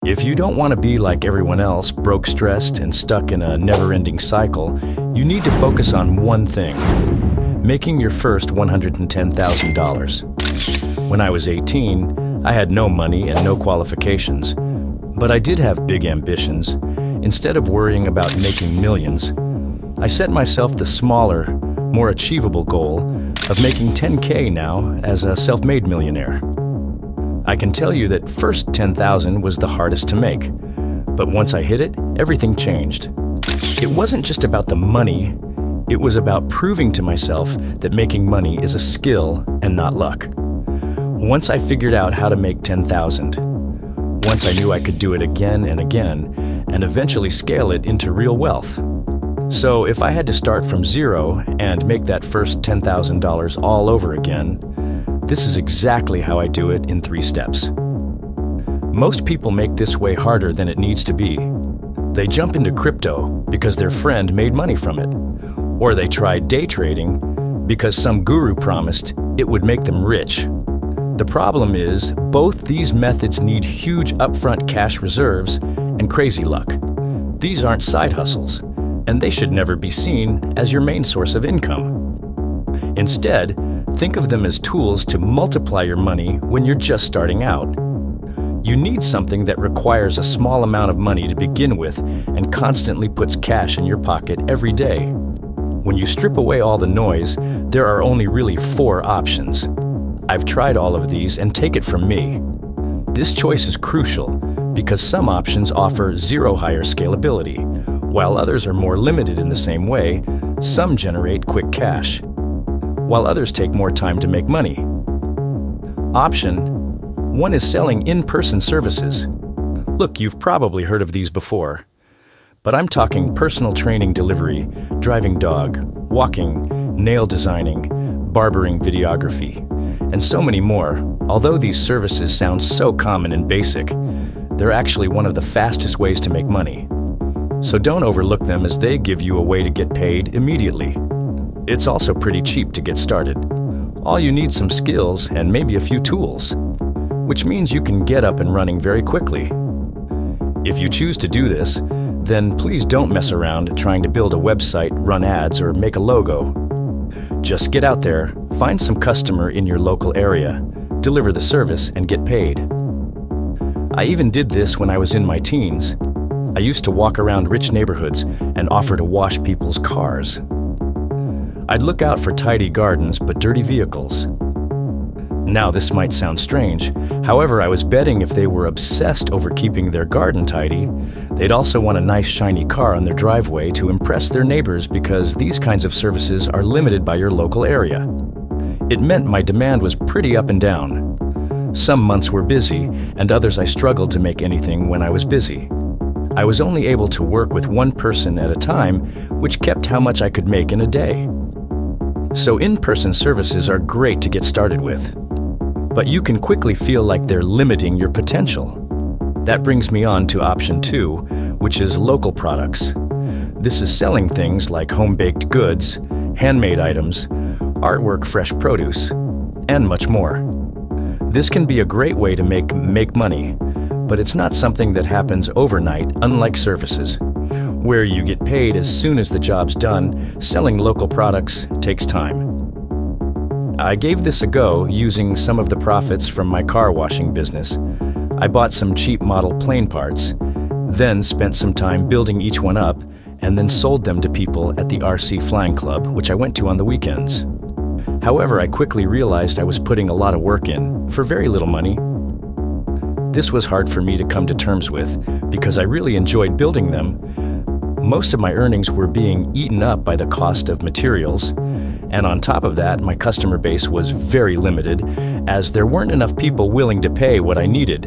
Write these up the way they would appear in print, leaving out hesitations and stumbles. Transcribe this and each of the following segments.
If you don't want to be like everyone else, broke, stressed, and stuck in a never-ending cycle, you need to focus on one thing: making your first $110,000. When I was 18, I had no money and no qualifications, but I did have big ambitions. Instead of worrying about making millions, I set myself the smaller, more achievable goal of making $10K now as a self-made millionaire. I can tell you that first $10,000 was the hardest to make, but once I hit it, everything changed. It wasn't just about the money, it was about proving to myself that making money is a skill and not luck. Once I figured out how to make $10,000, once I knew I could do it again and again, and eventually scale it into real wealth. So if I had to start from zero and make that first $10,000 all over again, this is exactly how I do it in 3 steps. Most people make this way harder than it needs to be. They jump into crypto because their friend made money from it, or they try day trading because some guru promised it would make them rich. The problem is, both these methods need huge upfront cash reserves and crazy luck. These aren't side hustles, and they should never be seen as your main source of income. Instead, think of them as tools to multiply your money when you're just starting out. You need something that requires a small amount of money to begin with and constantly puts cash in your pocket every day. When you strip away all the noise, there are only really 4 options. I've tried all of these, and take it from me, this choice is crucial because some options offer zero higher scalability, while others are more limited in the same way. Some generate quick cash, while others take more time to make money. Option 1 is selling in-person services. Look, you've probably heard of these before, but I'm talking personal training delivery, driving dog, walking, nail designing, barbering videography, and so many more. Although these services sound so common and basic, they're actually one of the fastest ways to make money. So don't overlook them, as they give you a way to get paid immediately. It's also pretty cheap to get started. All you need some skills and maybe a few tools, which means you can get up and running very quickly. If you choose to do this, then please don't mess around trying to build a website, run ads, or make a logo. Just get out there, find some customer in your local area, deliver the service, and get paid. I even did this when I was in my teens. I used to walk around rich neighborhoods and offer to wash people's cars. I'd look out for tidy gardens but dirty vehicles. Now this might sound strange, however, I was betting if they were obsessed over keeping their garden tidy, they'd also want a nice shiny car on their driveway to impress their neighbors, because these kinds of services are limited by your local area. It meant my demand was pretty up and down. Some months were busy, and others I struggled to make anything when I was busy. I was only able to work with one person at a time, which kept how much I could make in a day. So in-person services are great to get started with, but you can quickly feel like they're limiting your potential. That brings me on to option 2, which is local products. This is selling things like home-baked goods, handmade items, artwork, fresh produce, and much more. This can be a great way to make money, but it's not something that happens overnight, unlike services, where you get paid as soon as the job's done. Selling local products takes time. I gave this a go using some of the profits from my car washing business. I bought some cheap model plane parts, then spent some time building each one up, and then sold them to people at the RC Flying Club, which I went to on the weekends. However, I quickly realized I was putting a lot of work in for very little money. This was hard for me to come to terms with because I really enjoyed building them. Most of my earnings were being eaten up by the cost of materials, and on top of that, my customer base was very limited, as there weren't enough people willing to pay what I needed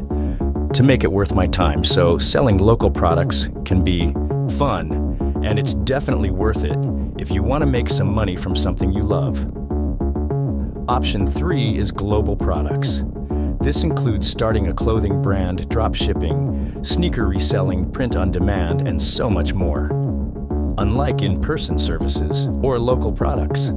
to make it worth my time. So selling local products can be fun, and it's definitely worth it if you want to make some money from something you love. Option 3 is global products. This includes starting a clothing brand, drop shipping, sneaker reselling, print on demand, and so much more. Unlike in-person services or local products,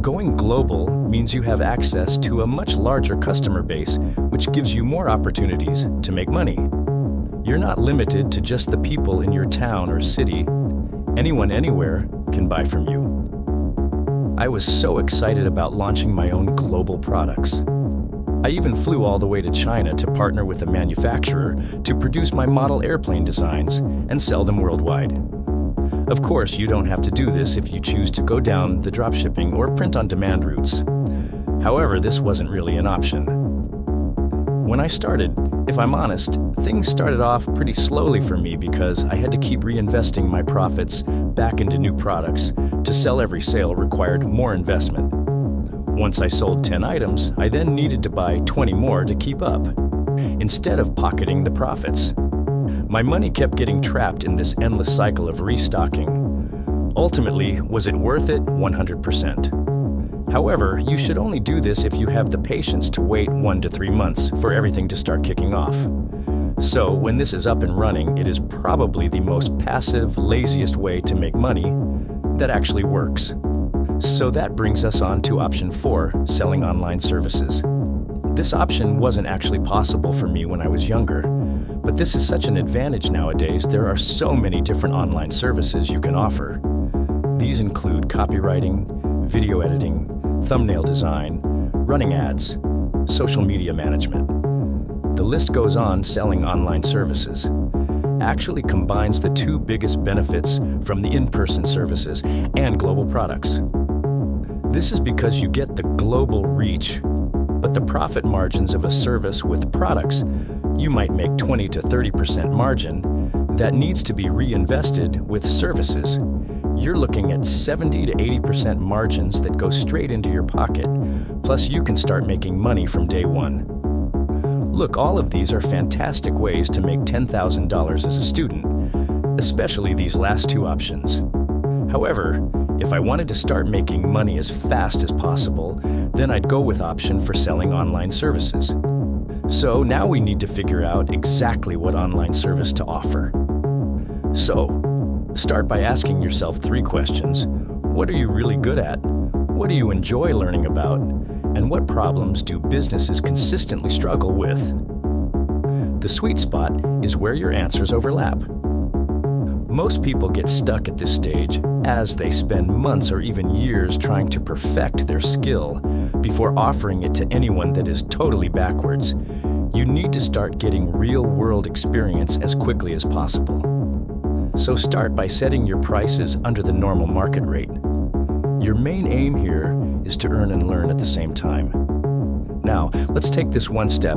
Going global means you have access to a much larger customer base, which gives you more opportunities to make money. You're not limited to just the people in your town or city. Anyone, anywhere can buy from you. I was so excited about launching my own global products. I even flew all the way to China to partner with a manufacturer to produce my model airplane designs and sell them worldwide. Of course, you don't have to do this if you choose to go down the dropshipping or print-on-demand routes. However, this wasn't really an option. When I started, if I'm honest, things started off pretty slowly for me because I had to keep reinvesting my profits back into new products. To sell every sale required more investment. Once I sold 10 items, I then needed to buy 20 more to keep up, instead of pocketing the profits. My money kept getting trapped in this endless cycle of restocking. Ultimately, was it worth it? 100%. However, you should only do this if you have the patience to wait 1 to 3 months for everything to start kicking off. So, when this is up and running, it is probably the most passive, laziest way to make money that actually works. So that brings us on to option 4, selling online services. This option wasn't actually possible for me when I was younger, but this is such an advantage nowadays. There are so many different online services you can offer. These include copywriting, video editing, thumbnail design, running ads, social media management. The list goes on. Selling online services actually combines the two biggest benefits from the in-person services and global products. This is because you get the global reach, but the profit margins of a service with products, you might make 20 to 30% margin that needs to be reinvested with services. You're looking at 70 to 80% margins that go straight into your pocket, plus you can start making money from day one. Look, all of these are fantastic ways to make $10,000 as a student, especially these last two options. However, if I wanted to start making money as fast as possible, then I'd go with option for selling online services. So now we need to figure out exactly what online service to offer. So, start by asking yourself 3 questions. What are you really good at? What do you enjoy learning about? And what problems do businesses consistently struggle with? The sweet spot is where your answers overlap. Most people get stuck at this stage as they spend months or even years trying to perfect their skill before offering it to anyone that is totally backwards. You need to start getting real-world experience as quickly as possible. So start by setting your prices under the normal market rate. Your main aim here is to earn and learn at the same time. Now, let's take this one step